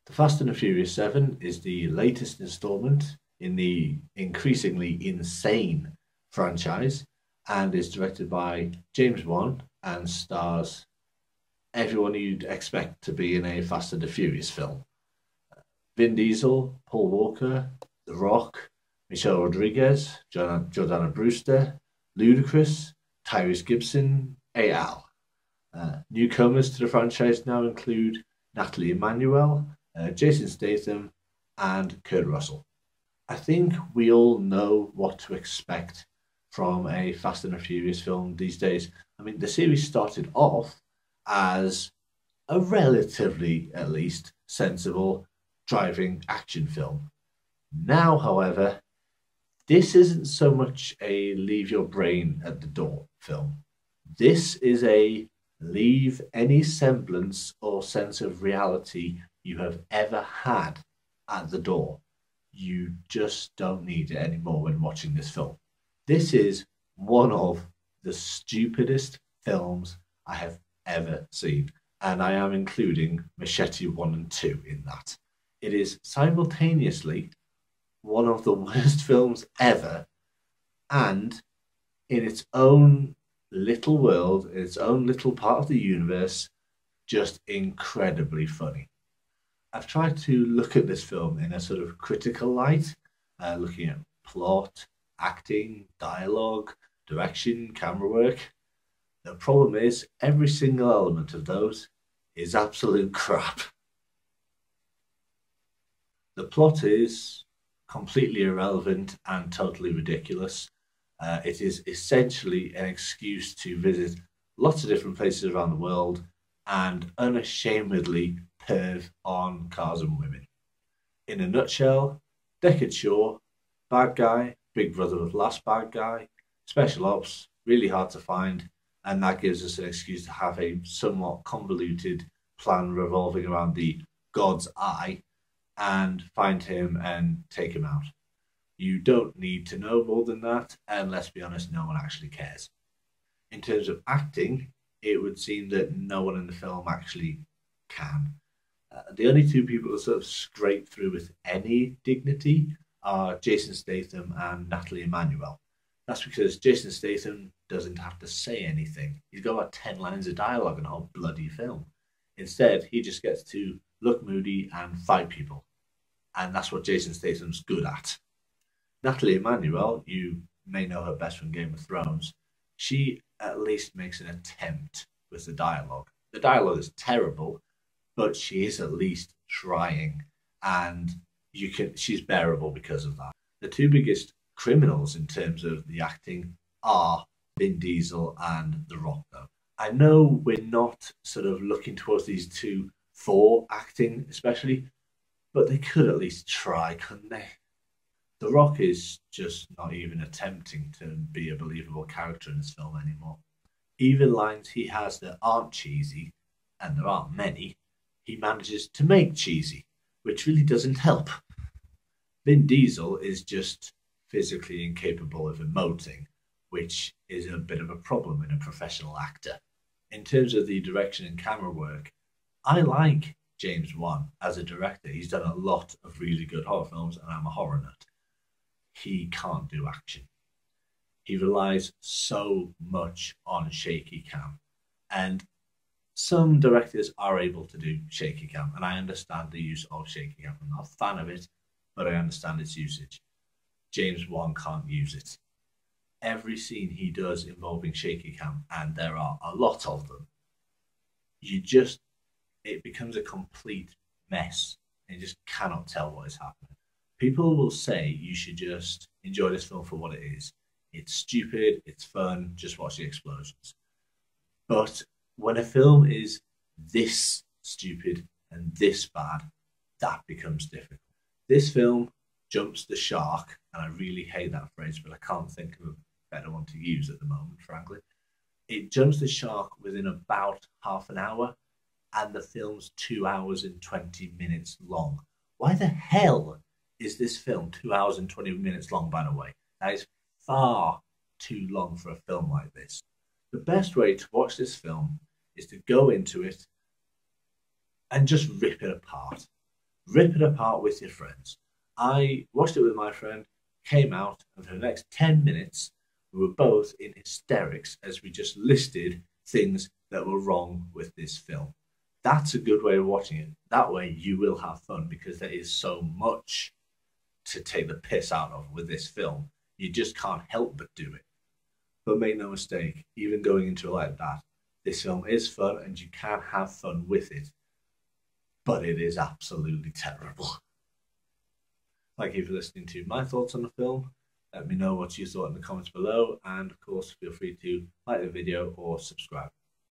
The Fast and the Furious 7 is the latest installment in the increasingly insane franchise and is directed by James Wan and stars everyone you'd expect to be in a Fast and the Furious film. Vin Diesel, Paul Walker, The Rock, Michelle Rodriguez, Jordana Brewster, Ludacris, Tyrese Gibson, et al. Newcomers to the franchise now include Natalie Emmanuel, Jason Statham, and Kurt Russell. I think we all know what to expect from a Fast and the Furious film these days. I mean, the series started off as a relatively, at least, sensible driving action film. Now, however, this isn't so much a leave your brain at the door film. This is a leave any semblance or sense of reality you have ever had at the door. You just don't need it anymore when watching this film. This is one of the stupidest films I have ever seen, and I am including Machete 1 and 2 in that. It is simultaneously one of the worst films ever, and in its own little world, in its own little part of the universe, just incredibly funny. I've tried to look at this film in a sort of critical light, looking at plot, acting, dialogue, direction, camera work. The problem is, every single element of those is absolute crap. The plot is completely irrelevant and totally ridiculous. It is essentially an excuse to visit lots of different places around the world and unashamedly perv on cars and women. In a nutshell, Deckard Shaw, bad guy, big brother of last bad guy, special ops, really hard to find, and that gives us an excuse to have a somewhat convoluted plan revolving around the God's Eye and find him and take him out. You don't need to know more than that, and let's be honest, no one actually cares. In terms of acting, it would seem that no one in the film actually can. The only two people that sort of scrape through with any dignity are Jason Statham and Natalie Emmanuel. That's because Jason Statham doesn't have to say anything. He's got about 10 lines of dialogue in the whole bloody film. Instead, he just gets to look moody and fight people. And that's what Jason Statham's good at. Natalie Emmanuel, you may know her best from Game of Thrones, she at least makes an attempt with the dialogue. The dialogue is terrible, but she is at least trying, and she's bearable because of that. The two biggest criminals in terms of the acting are Vin Diesel and The Rock, though. I know we're not sort of looking towards these two for acting, especially, but they could at least try, couldn't they? The Rock is just not even attempting to be a believable character in this film anymore. Even lines he has that aren't cheesy, and there aren't many, he manages to make cheesy, which really doesn't help. Vin Diesel is just physically incapable of emoting, which is a bit of a problem in a professional actor. In terms of the direction and camera work, I like James Wan as a director. He's done a lot of really good horror films, and I'm a horror nut. He can't do action. He relies so much on shaky cam. And some directors are able to do shaky cam, and I understand the use of shaky cam. I'm not a fan of it, but I understand its usage. James Wan can't use it. Every scene he does involving shaky cam, and there are a lot of them, it becomes a complete mess. And you just cannot tell what is happening. People will say you should just enjoy this film for what it is. It's stupid, it's fun, just watch the explosions. But when a film is this stupid and this bad, that becomes difficult. This film jumps the shark, and I really hate that phrase, but I can't think of a better one to use at the moment, frankly. It jumps the shark within about half an hour, and the film's 2 hours and 20 minutes long. Why the hell is this film 2 hours and 20 minutes long, by the way? That is far too long for a film like this. The best way to watch this film is to go into it and just rip it apart. Rip it apart with your friends. I watched it with my friend, came out, and for the next 10 minutes, we were both in hysterics as we just listed things that were wrong with this film. That's a good way of watching it. That way, you will have fun because there is so much to take the piss out of with this film. You just can't help but do it. But make no mistake, even going into it like that, this film is fun and you can have fun with it. But it is absolutely terrible. Thank you for listening to my thoughts on the film. Let me know what you thought in the comments below. And of course, feel free to like the video or subscribe.